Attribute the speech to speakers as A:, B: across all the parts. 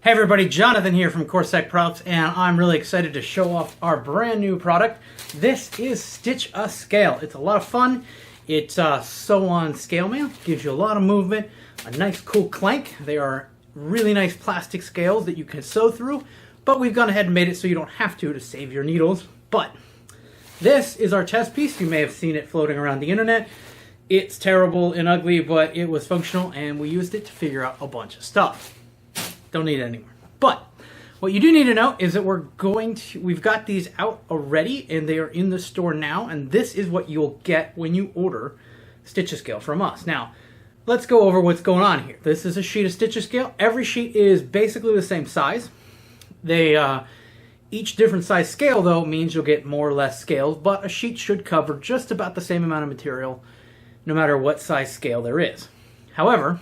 A: Hey everybody, Jonathan here from CorSec Products, and I'm really excited to show off our brand new product. This is StitchAScale. It's a lot of fun. It's sew on scale mail, gives you a lot of movement, a nice cool clank. They are really nice plastic scales that you can sew through, but we've gone ahead and made it so you don't have to save your needles. But this is our test piece. You may have seen it floating around the internet. It's terrible and ugly, but it was functional, and we used it to figure out a bunch of stuff. Don't need it anymore. But what you do need to know is that we've got these out already, and they are in the store now, and this is what you'll get when you order StitchAScale from us. Now, let's go over what's going on here. This is a sheet of StitchAScale. Every sheet is basically the same size. Each different size scale, though, means you'll get more or less scales, but a sheet should cover just about the same amount of material, no matter what size scale there is. However,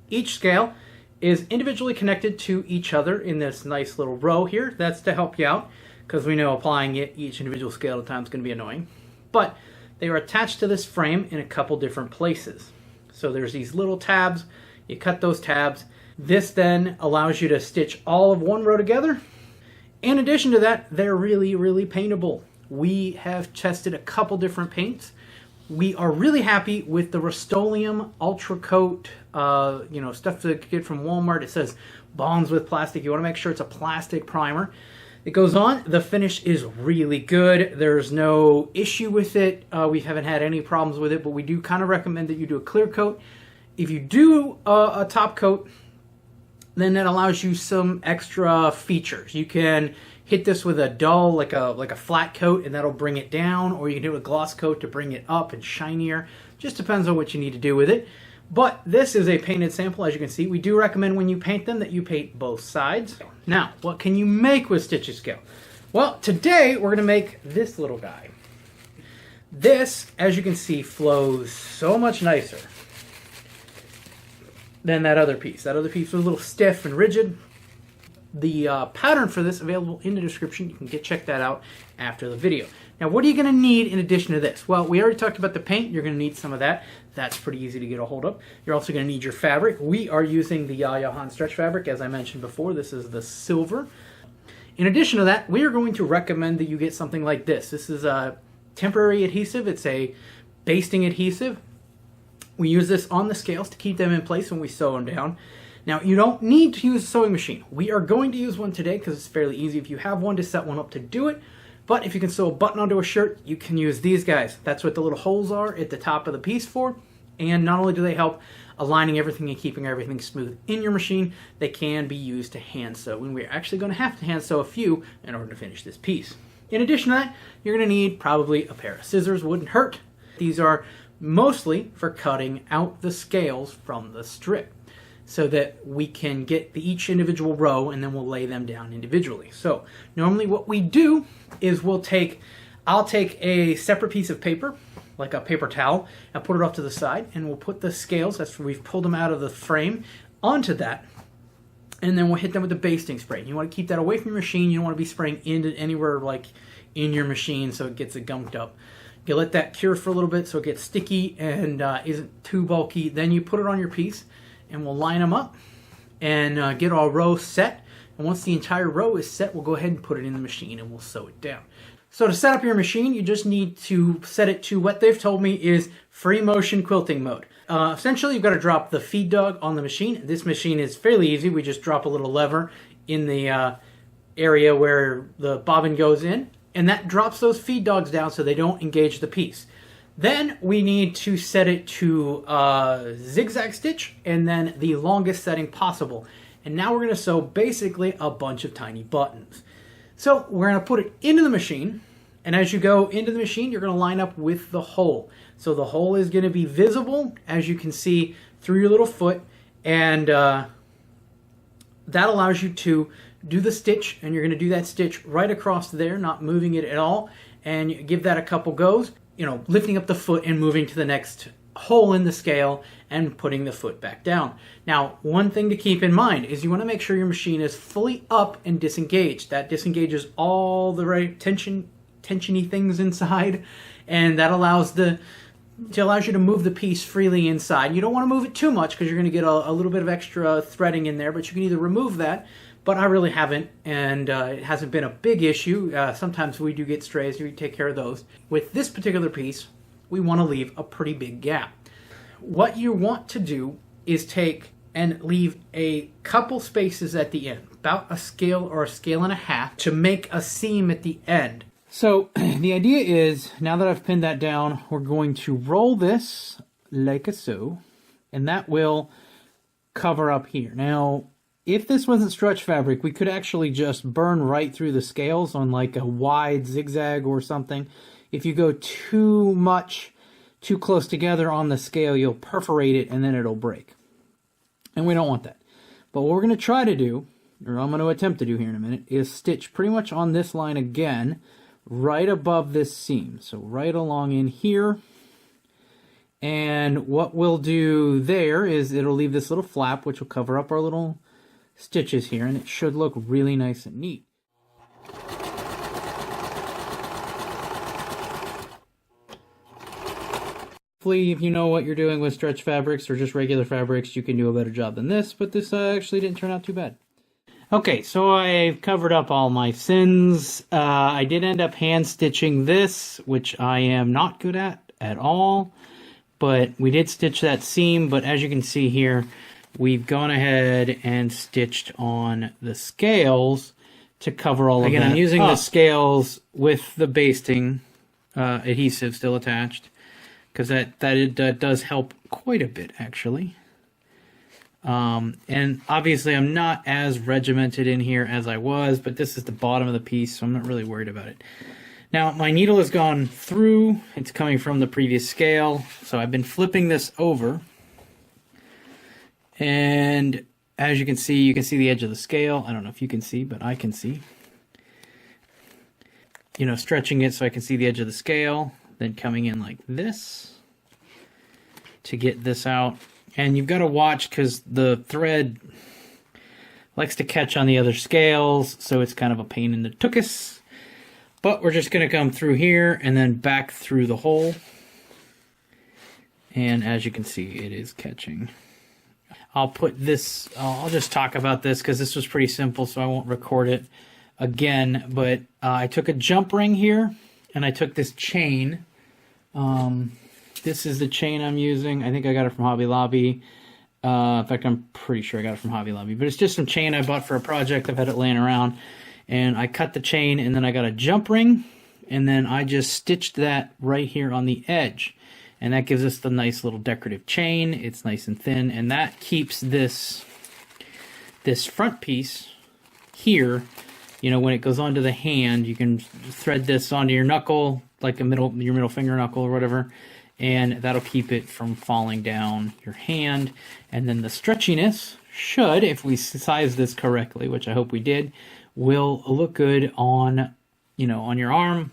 A: each scale is individually connected to each other in this nice little row here. That's to help you out, because we know applying each individual scale at a time is going to be annoying. But they are attached to this frame in a couple different places. So there's these little tabs. You cut those tabs. This then allows you to stitch all of one row together. In addition to that, they're really, really paintable. We have tested a couple different paints. We are really happy with the Rust-Oleum Ultra Coat, stuff to get from Walmart. It says bonds with plastic. You want to make sure it's a plastic primer. It goes on. The finish is really good. There's no issue with it. We haven't had any problems with it, but we do kind of recommend that you do a clear coat. If you do a top coat, then that allows you some extra features. You can hit this with a dull, like a flat coat, and that'll bring it down, or you can do a gloss coat to bring it up and shinier. Just depends on what you need to do with it. But this is a painted sample, as you can see. We do recommend when you paint them that you paint both sides. Now, what can you make with StitchAScale? Well, today we're going to make this little guy. This, as you can see, flows so much nicer than that other piece. That other piece was a little stiff and rigid. The pattern for this available in the description. You can check that out after the video. Now, what are you going to need in addition to this? Well, we already talked about the paint. You're going to need some of that. That's pretty easy to get a hold of. You're also going to need your fabric. We are using the Yayahan stretch fabric, as I mentioned before. This is the silver. In addition to that, we are going to recommend that you get something like this. This is a temporary adhesive. It's a basting adhesive. We use this on the scales to keep them in place when we sew them down. Now, you don't need to use a sewing machine. We are going to use one today because it's fairly easy if you have one to set one up to do it. But if you can sew a button onto a shirt, you can use these guys. That's what the little holes are at the top of the piece for. And not only do they help aligning everything and keeping everything smooth in your machine, they can be used to hand sew. And we're actually going to have to hand sew a few in order to finish this piece. In addition to that, you're going to need probably a pair of scissors. Wouldn't hurt. These are mostly for cutting out the scales from the strip, so that we can get each individual row and then we'll lay them down individually. So normally what we do is I'll take a separate piece of paper, like a paper towel, and put it off to the side, and we'll put the scales, that's where we've pulled them out of the frame, onto that, and then we'll hit them with the basting spray. You want to keep that away from your machine. You don't want to be spraying into anywhere like in your machine so it gets it gunked up. You let that cure for a little bit so it gets sticky and isn't too bulky. Then you put it on your piece, and we'll line them up and get our row set. And once the entire row is set, we'll go ahead and put it in the machine and we'll sew it down. So to set up your machine, you just need to set it to what they've told me is free motion quilting mode. Essentially, you've got to drop the feed dog on the machine. This machine is fairly easy. We just drop a little lever in the area where the bobbin goes in, and that drops those feed dogs down so they don't engage the piece. Then we need to set it to zigzag stitch and then the longest setting possible. And now we're going to sew basically a bunch of tiny buttons. So we're going to put it into the machine, and as you go into the machine, you're going to line up with the hole. So the hole is going to be visible, as you can see, through your little foot, and that allows you to do the stitch, and you're going to do that stitch right across there, not moving it at all, and you give that a couple goes. Lifting up the foot and moving to the next hole in the scale and putting the foot back down. Now, one thing to keep in mind is you want to make sure your machine is fully up and disengaged. That disengages all the right tensiony things inside, and that allows the It allows you to move the piece freely inside. You don't want to move it too much because you're going to get a little bit of extra threading in there, but you can either remove that, but I really haven't, and it hasn't been a big issue. Sometimes we do get strays, we take care of those. With this particular piece, we want to leave a pretty big gap. What you want to do is take and leave a couple spaces at the end, about a scale or a scale and a half, to make a seam at the end. So the idea is, now that I've pinned that down, we're going to roll this like so, and that will cover up here. Now, if this wasn't stretch fabric, we could actually just burn right through the scales on like a wide zigzag or something. If you go too close together on the scale, you'll perforate it and then it'll break. And we don't want that. But what we're going to try to do, or I'm going to attempt to do here in a minute, is stitch pretty much on this line again, right above this seam. So right along in here. And what we'll do there is it'll leave this little flap, which will cover up our little stitches here, and it should look really nice and neat. Hopefully, if you know what you're doing with stretch fabrics or just regular fabrics, you can do a better job than this, but this actually didn't turn out too bad. Okay, so I've covered up all my sins. I did end up hand stitching this, which I am not good at all, but we did stitch that seam. But as you can see here, we've gone ahead and stitched on the scales to cover all of that. Again, I'm using the scales with the basting adhesive still attached, because that does help quite a bit, actually. And obviously I'm not as regimented in here as I was, but this is the bottom of the piece, so I'm not really worried about it. Now, my needle has gone through. It's coming from the previous scale, so I've been flipping this over. And as you can see the edge of the scale. I don't know if you can see, but I can see. You know, stretching it so I can see the edge of the scale, then coming in like this to get this out. And you've got to watch because the thread likes to catch on the other scales, so it's kind of a pain in the tuchus. But we're just going to come through here and then back through the hole. And as you can see, it is catching. I'll just talk about this because this was pretty simple, so I won't record it again. But I took a jump ring here, and I took this chain. This is the chain I'm using. I think I got it from Hobby Lobby. In fact, I'm pretty sure I got it from Hobby Lobby. But it's just some chain I bought for a project. I've had it laying around. And I cut the chain, and then I got a jump ring. And then I just stitched that right here on the edge. And that gives us the nice little decorative chain. It's nice and thin. And that keeps this front piece here. You know, when it goes onto the hand, you can thread this onto your knuckle, like your middle finger knuckle or whatever. And that'll keep it from falling down your hand. And then the stretchiness should, if we size this correctly, which I hope we did, will look good on, on your arm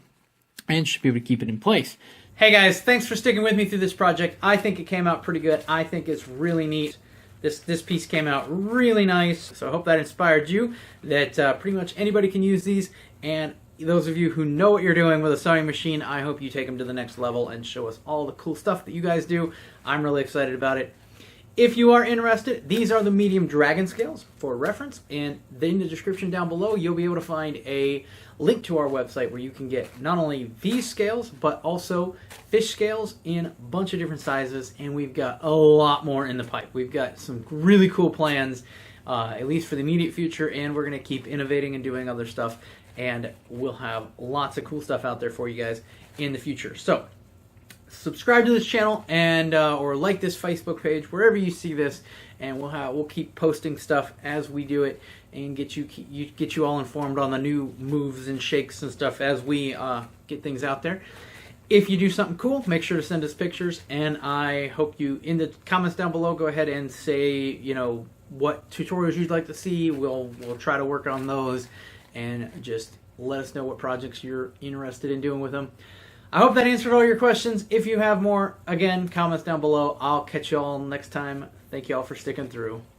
A: and should be able to keep it in place. Hey guys, thanks for sticking with me through this project. I think it came out pretty good. I think it's really neat. This piece came out really nice. So I hope that inspired you, that pretty much anybody can use these. And those of you who know what you're doing with a sewing machine, I hope you take them to the next level and show us all the cool stuff that you guys do. I'm really excited about it. If you are interested, these are the medium dragon scales for reference, and in the description down below, you'll be able to find a link to our website where you can get not only these scales, but also fish scales in a bunch of different sizes, and we've got a lot more in the pipe. We've got some really cool plans, at least for the immediate future, and we're going to keep innovating and doing other stuff. And we'll have lots of cool stuff out there for you guys in the future. So subscribe to this channel and or like this Facebook page wherever you see this, and we'll keep posting stuff as we do it and get you all informed on the new moves and shakes and stuff as we get things out there. If you do something cool, make sure to send us pictures, and I hope you, in the comments down below, go ahead and say what tutorials you'd like to see. We'll try to work on those. And just let us know what projects you're interested in doing with them. I hope that answered all your questions. If you have more, again, comments down below. I'll catch you all next time. Thank you all for sticking through.